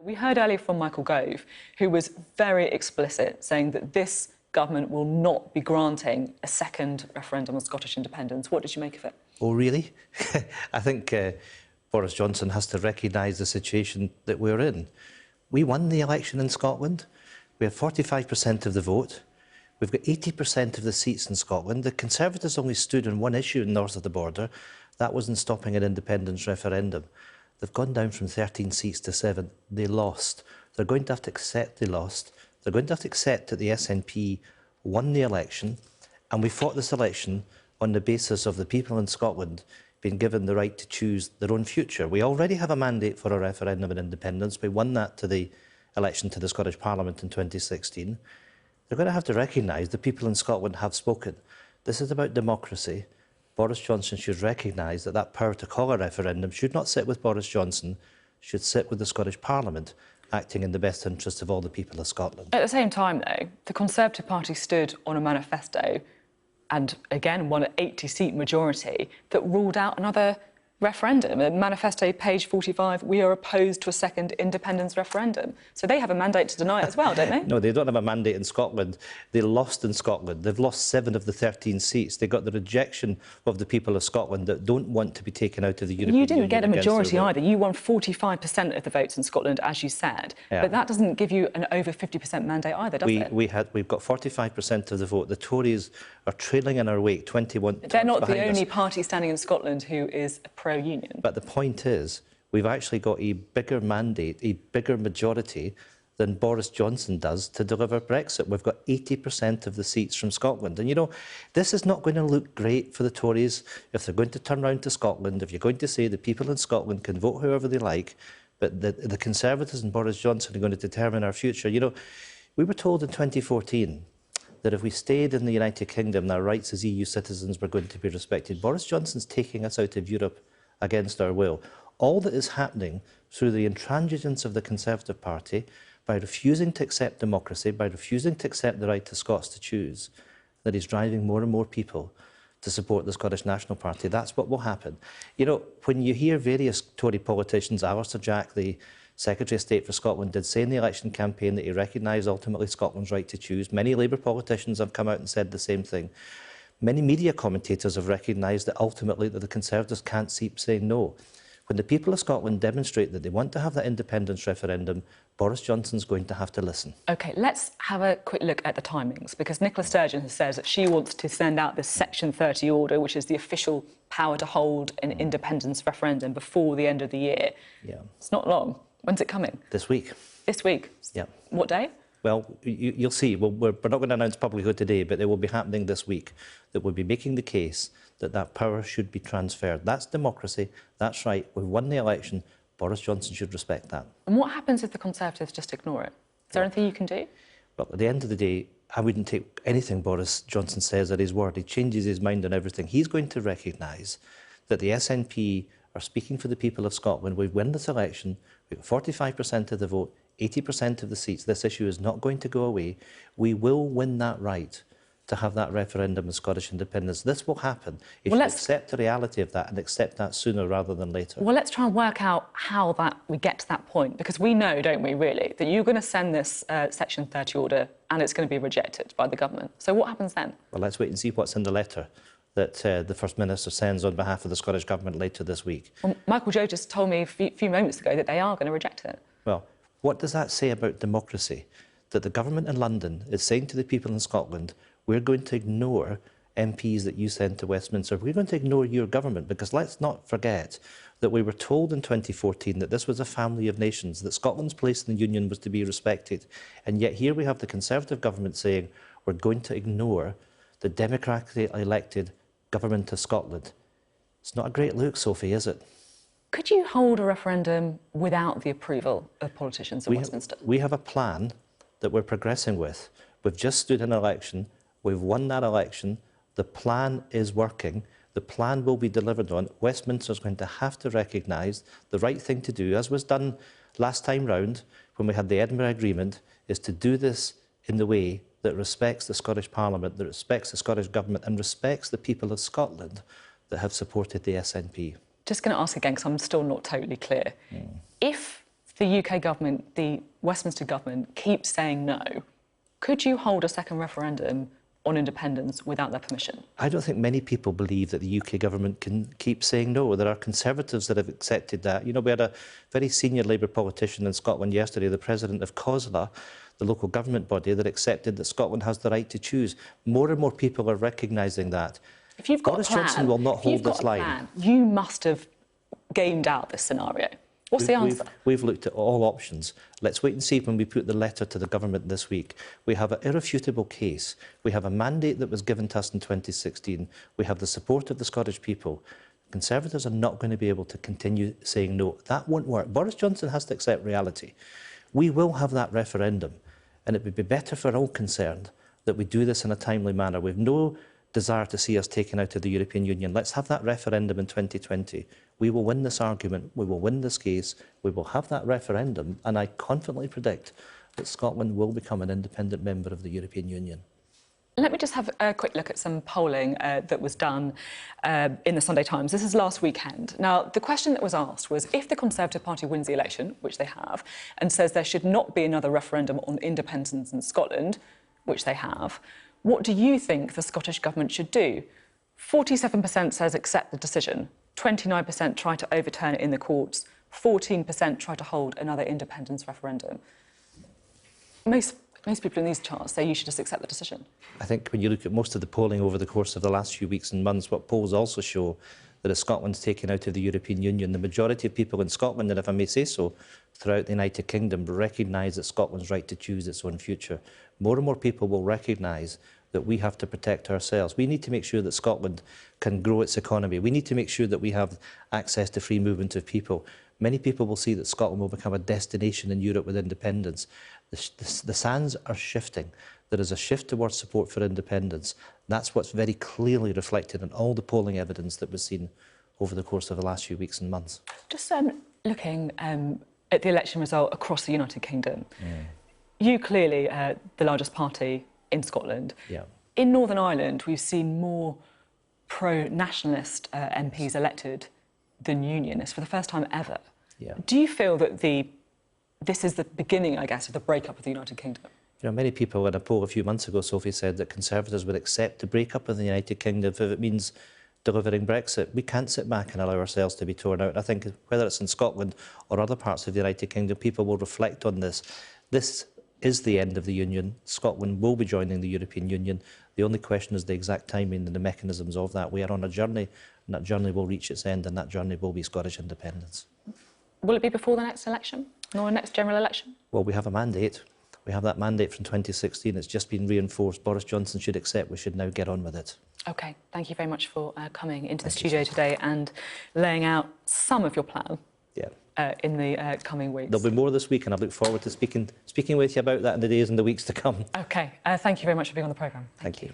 We heard earlier from Michael Gove, who was very explicit, saying that this government will not be granting a second referendum on Scottish independence. What did you make of it? Oh, really? I think Boris Johnson has to recognise the situation that we're in. We won the election in Scotland. We have 45% of the vote. We've got 80% of the seats in Scotland. The Conservatives only stood on one issue north of the border. That wasn't stopping an independence referendum. They've gone down from 13 seats to 7. They lost. They're going to have to accept they lost. They're going to have to accept that the SNP won the election, and we fought this election on the basis of the people in Scotland being given the right to choose their own future. We already have a mandate for a referendum on independence. We won that to the election to the Scottish Parliament in 2016. They're going to have to recognise the people in Scotland have spoken. This is about democracy. Boris Johnson should recognise that that power to call a referendum should not sit with Boris Johnson, should sit with the Scottish Parliament, acting in the best interest of all the people of Scotland. At the same time, though, the Conservative Party stood on a manifesto and, again, won an 80-seat majority that ruled out another referendum. Manifesto, page 45, we are opposed to a second independence referendum. So they have a mandate to deny it as well, don't they? No, they don't have a mandate in Scotland. They lost in Scotland. They've lost 7 of the 13 seats. They got the rejection of the people of Scotland that don't want to be taken out of the European Union. You didn't get a majority either. You won 45% of the votes in Scotland, as you said. Yeah. But that doesn't give you an over 50% mandate either, does it? We've got 45% of the vote. The Tories are trailing in our wake, 21 They're not the only party standing in Scotland who is pro-union. But the point is, we've actually got a bigger mandate, a bigger majority than Boris Johnson does to deliver Brexit. We've got 80% of the seats from Scotland. And, you know, this is not going to look great for the Tories if they're going to turn round to Scotland, if you're going to say the people in Scotland can vote however they like, but the Conservatives and Boris Johnson are going to determine our future. You know, we were told in 2014 that if we stayed in the United Kingdom, our rights as EU citizens were going to be respected. Boris Johnson's taking us out of Europe against our will. All that is happening through the intransigence of the Conservative Party, by refusing to accept democracy, by refusing to accept the right to Scots to choose, that he's driving more and more people to support the Scottish National Party. That's what will happen. You know, when you hear various Tory politicians, Alistair Jack, the Secretary of State for Scotland, did say in the election campaign that he recognised ultimately Scotland's right to choose. Many Labour politicians have come out and said the same thing. Many media commentators have recognised that ultimately that the Conservatives can't keep saying no. When the people of Scotland demonstrate that they want to have that independence referendum, Boris Johnson's going to have to listen. OK, let's have a quick look at the timings, because Nicola Sturgeon has said that she wants to send out this Section 30 order, which is the official power to hold an independence referendum before the end of the year. Yeah. It's not long. When's it coming? This week. This week? Yeah. What day? Well, you'll see. Well, we're not going to announce publicly today, but it will be happening this week, that we'll be making the case that that power should be transferred. That's democracy. That's right. We've won the election. Boris Johnson should respect that. And what happens if the Conservatives just ignore it? Is there anything you can do? Well, at the end of the day, I wouldn't take anything Boris Johnson says at his word. He changes his mind on everything. He's going to recognise that the SNP are speaking for the people of Scotland. We've won this election. We've got 45% of the vote, 80% of the seats. This issue is not going to go away. We will win that right to have that referendum on Scottish independence. This will happen if you accept the reality of that and accept that sooner rather than later. Well, let's try and work out how we get to that point, because we know, don't we, really, that you're going to send this Section 30 order and it's going to be rejected by the government. So what happens then? Well, let's wait and see what's in the letter that the First Minister sends on behalf of the Scottish Government later this week. Well, Michael Gove just told me a few moments ago that they are going to reject it. Well, what does that say about democracy? That the government in London is saying to the people in Scotland, we're going to ignore MPs that you send to Westminster. We're going to ignore your government, because let's not forget that we were told in 2014 that this was a family of nations, that Scotland's place in the Union was to be respected. And yet here we have the Conservative government saying we're going to ignore the democratically elected government of Scotland. It's not a great look, Sophie, is it? Could you hold a referendum without the approval of politicians in Westminster? We have a plan that we're progressing with. We've just stood an election. We've won that election. The plan is working. The plan will be delivered on. Westminster is going to have to recognise the right thing to do, as was done last time round when we had the Edinburgh Agreement, is to do this in the way that respects the Scottish Parliament, that respects the Scottish Government and respects the people of Scotland that have supported the SNP. Just going to ask again, because I'm still not totally clear. If the UK government, the Westminster government, keeps saying no, could you hold a second referendum on independence without their permission? I don't think many people believe that the UK government can keep saying no. There are Conservatives that have accepted that. You know, we had a very senior Labour politician in Scotland yesterday, the president of COSLA, the local government body, that accepted that Scotland has the right to choose. More and more people are recognising that. If you've got Boris a plan, Johnson will not hold this line. You must have gamed out this scenario. What's the answer? We've looked at all options. Let's wait and see when we put the letter to the government this week. We have an irrefutable case. We have a mandate that was given to us in 2016. We have the support of the Scottish people. Conservatives are not going to be able to continue saying no. That won't work. Boris Johnson has to accept reality. We will have that referendum, and it would be better for all concerned that we do this in a timely manner. We've no desire to see us taken out of the European Union. Let's have that referendum in 2020. We will win this argument, we will win this case, we will have that referendum, and I confidently predict that Scotland will become an independent member of the European Union. Let me just have a quick look at some polling that was done in the Sunday Times. This is last weekend. Now, the question that was asked was, if the Conservative Party wins the election, which they have, and says there should not be another referendum on independence in Scotland, which they have, what do you think the Scottish Government should do? 47% says accept the decision, 29% try to overturn it in the courts, 14% try to hold another independence referendum. Most people in these charts say you should just accept the decision. I think when you look at most of the polling over the course of the last few weeks and months, what polls also show that if Scotland's taken out of the European Union, the majority of people in Scotland, and if I may say so, throughout the United Kingdom, recognise that Scotland's right to choose its own future. More and more people will recognise that we have to protect ourselves. We need to make sure that Scotland can grow its economy. We need to make sure that we have access to free movement of people. Many people will see that Scotland will become a destination in Europe with independence. The sands are shifting. There is a shift towards support for independence. That's what's very clearly reflected in all the polling evidence that was seen over the course of the last few weeks and months. Just looking at the election result across the United Kingdom, you clearly the largest party in Scotland. Yeah. In Northern Ireland, we've seen more pro-nationalist MPs elected than unionists for the first time ever. Yeah. Do you feel that this is the beginning, I guess, of the breakup of the United Kingdom? You know, many people in a poll a few months ago, Sophie, said that Conservatives would accept the breakup of the United Kingdom if it means delivering Brexit. We can't sit back and allow ourselves to be torn out. I think whether it's in Scotland or other parts of the United Kingdom, people will reflect on this. This is the end of the Union. Scotland will be joining the European Union. The only question is the exact timing and the mechanisms of that. We are on a journey, and that journey will reach its end, and that journey will be Scottish independence. Will it be before the next election, or the next general election? Well, we have a mandate. We have that mandate from 2016. It's just been reinforced. Boris Johnson should accept. We should now get on with it. OK, thank you very much for coming into the studio today and laying out some of your plan. Yeah. In the coming weeks. There'll be more this week, and I look forward to speaking with you about that in the days and the weeks to come. OK, thank you very much for being on the programme. Thank you.